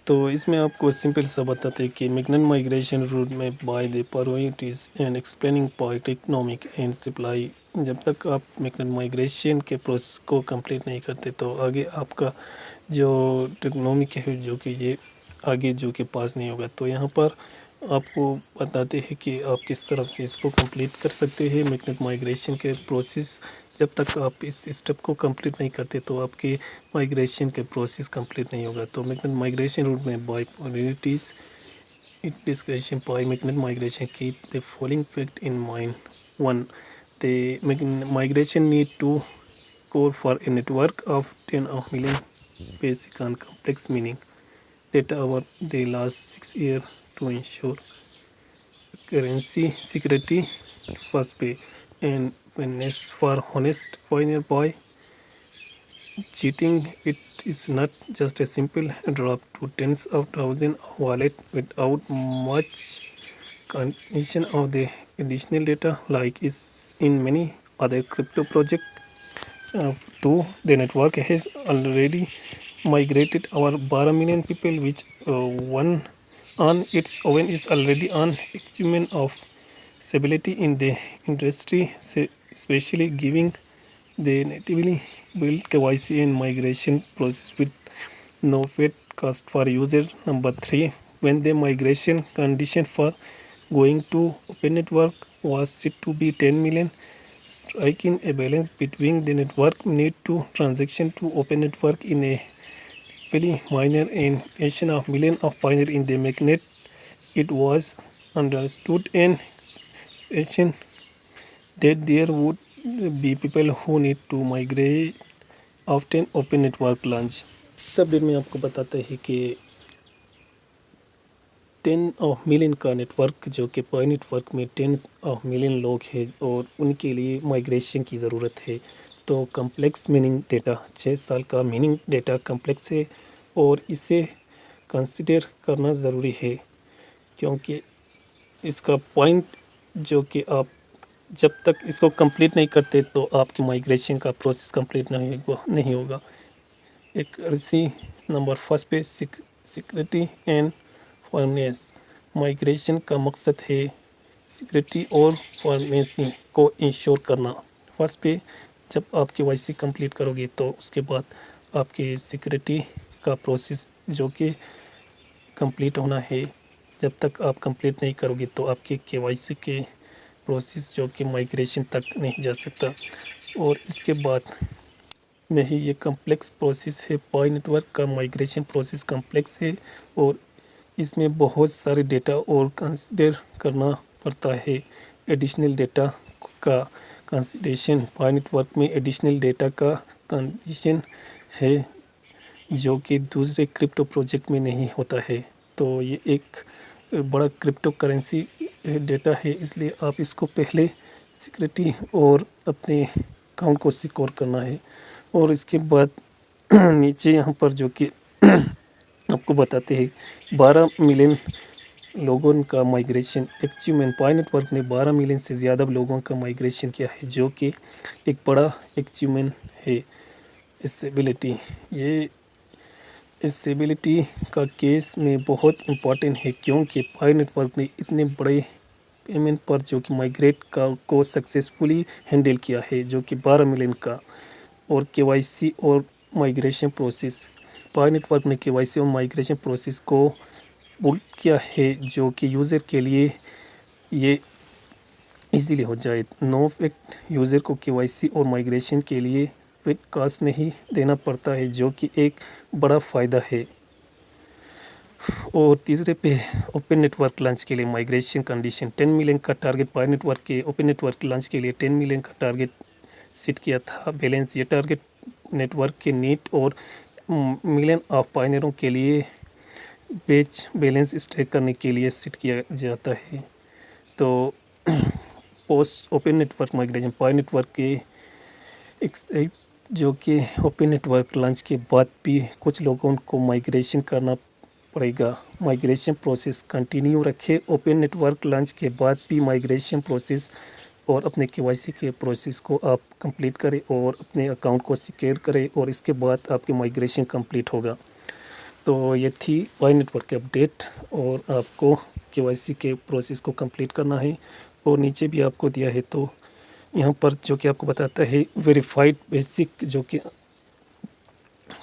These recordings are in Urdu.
تو اس میں آپ کو سمپل سا بتاتے ہیں کہ میگنٹ مائگریشن روٹ میں by the priorities and explaining point economic and supply. جب تک آپ میگنٹ مائگریشن کے پروسیس کو کمپلیٹ نہیں کرتے تو آگے آپ کا جو اکنامک ہے جو کہ یہ آگے جو کہ پاس نہیں ہوگا. تو یہاں پر آپ کو بتاتے ہیں کہ آپ کس طرح سے اس کو کمپلیٹ کر سکتے ہیں میگنٹ مائگریشن کے پروسیس. جب تک آپ اس اسٹیپ کو کمپلیٹ نہیں کرتے تو آپ کے مائگریشن کے پروسیس کمپلیٹ نہیں ہوگا. تو میگنٹ مائگریشن روٹ میں by priorities discussion by magnet migration keep the following fact in mind. 1. The migration need to core for a network of 10 of million basic and complex meaning data over the last 6 years to ensure currency security, first pay, and fairness for honest pioneer boy. Cheating it is not just a simple drop to tens of thousands of wallet without much condition of the additional data like is in many other crypto projects. 2. The network has already migrated over 12 million people, which one on its own is already an achievement of stability in the industry, especially giving the natively built KYC and migration process with no fat cost for user. Number 3. When the migration condition for going to open network was set to be 10 million, striking a balance between the network need to transaction to open network in a very minor and nation of million of pioneer in the magnet. It was understood and expectation that there would be people who need to migrate often open network launch. Us update میں آپ کو بتاتے ہیں کہ 10 آف ملین کا نیٹورک جو کہ پائی نیٹورک میں 10 آف ملین لوگ ہیں اور ان کے لیے مائگریشن کی ضرورت ہے. تو کمپلیکس میننگ ڈیٹا 6 سال کا میننگ ڈیٹا کمپلیکس ہے اور اسے کنسیڈر کرنا ضروری ہے کیونکہ اس کا پوائنٹ جو کہ آپ جب تک اس کو کمپلیٹ نہیں کرتے تو آپ کی مائگریشن کا پروسیس کمپلیٹ نہیں ہوگا. ایک نمبر فرسٹ پہ سیکورٹی اینڈ فارمیس. مائگریشن کا مقصد ہے سیکورٹی اور فارمیسی کو انشور کرنا. فرسٹ پہ جب آپ کے وائی سی کمپلیٹ کرو گے تو اس کے بعد آپ کے سیکورٹی کا پروسیس جو کہ کمپلیٹ ہونا ہے. جب تک آپ کمپلیٹ نہیں کرو گے تو آپ کے کے وائی سی کے پروسیس جو کہ مائگریشن تک نہیں جا سکتا. اور اس کے بعد نہیں یہ کمپلیکس پروسیس ہے. پائی نیٹورک کا مائگریشن پروسیس کمپلیکس ہے اور اس میں بہت سارے ڈیٹا اور کنسیڈر کرنا پڑتا ہے. ایڈیشنل ڈیٹا کا کنسیڈریشن. پائی نیٹورک میں ایڈیشنل ڈیٹا کا کنڈیشن ہے جو کہ دوسرے کرپٹو پروجیکٹ میں نہیں ہوتا ہے. تو یہ ایک بڑا کرپٹو کرنسی ڈیٹا ہے اس لیے آپ اس کو پہلے سیکورٹی اور اپنے اکاؤنٹ کو سیکور کرنا ہے. اور اس کے بعد نیچے یہاں پر جو کہ آپ کو بتاتے ہیں 12 ملین لوگوں کا مائگریشن ایچیومنٹ. پائی نیٹورک نے 12 ملین سے زیادہ لوگوں کا مائگریشن کیا ہے جو کہ ایک بڑا ایچیومنٹ ہے. اسٹیبلٹی. یہ اسٹیبلٹی کا کیس میں بہت امپورٹنٹ ہے کیونکہ پائی نیٹورک نے اتنے بڑے پیمنٹ پر جو کہ مائگریٹ کو سکسیسفلی ہینڈل کیا ہے جو کہ 12 ملین کا. اور کے وائی سی اور مائگریشن پروسیس. پائی نیٹورک نے کے وائی سی اور مائگریشن پروسیس کو بلڈ کیا ہے جو کہ یوزر کے لیے یہ ایزیلی ہو جائے. نو فیکٹ. یوزر کو کے وائی سی اور مائگریشن کے لیے فیٹ کاسٹ نہیں دینا پڑتا ہے جو کہ ایک بڑا فائدہ ہے. اور تیسرے پہ اوپن نیٹورک لانچ کے لیے مائگریشن کنڈیشن 10 ملین کا ٹارگیٹ. پائی نیٹورک کے اوپن نیٹورک لانچ کے لیے 10 ملین کا ٹارگیٹ سیٹ کیا تھا. بیلنس. یہ ٹارگیٹ نیٹورک کے نیٹ اور ملین آف پائنروں کے لیے بیلنس اسٹیک کرنے کے لیے سیٹ کیا جاتا ہے. تو پوسٹ اوپن نیٹورک مائگریشن. پائی نیٹورک کے جو کہ اوپن نیٹورک لانچ کے بعد بھی کچھ لوگوں کو مائگریشن کرنا پڑے گا. مائگریشن پروسیس کنٹینیو رکھے. اوپن نیٹورک لانچ کے بعد بھی مائگریشن پروسیس اور اپنے کے وائی سی کے پروسیس کو آپ کمپلیٹ کریں اور اپنے اکاؤنٹ کو سیکیور کریں اور اس کے بعد آپ کی مائگریشن کمپلیٹ ہوگا. تو یہ تھی وائی نیٹورک کی اپڈیٹ، اور آپ کو KYC کے پروسیس کو کمپلیٹ کرنا ہے، اور نیچے بھی آپ کو دیا ہے تو یہاں پر جو کہ آپ کو بتاتا ہے ویریفائڈ بیسک، جو کہ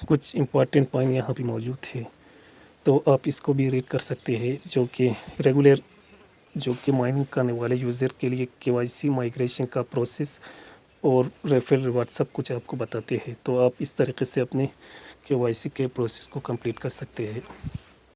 کچھ امپورٹنٹ پوائنٹ یہاں بھی موجود ہے، تو آپ اس کو بھی ریڈ کر سکتے ہیں، جو کہ ریگولر جو کہ مائننگ کرنے والے یوزر کے لیے KYC مائگریشن کا پروسیس اور ریفرل ریوارڈ سب کچھ آپ کو بتاتے ہیں، تو آپ اس طریقے سے اپنے KYC کے پروسیس کو کمپلیٹ کر سکتے ہیں۔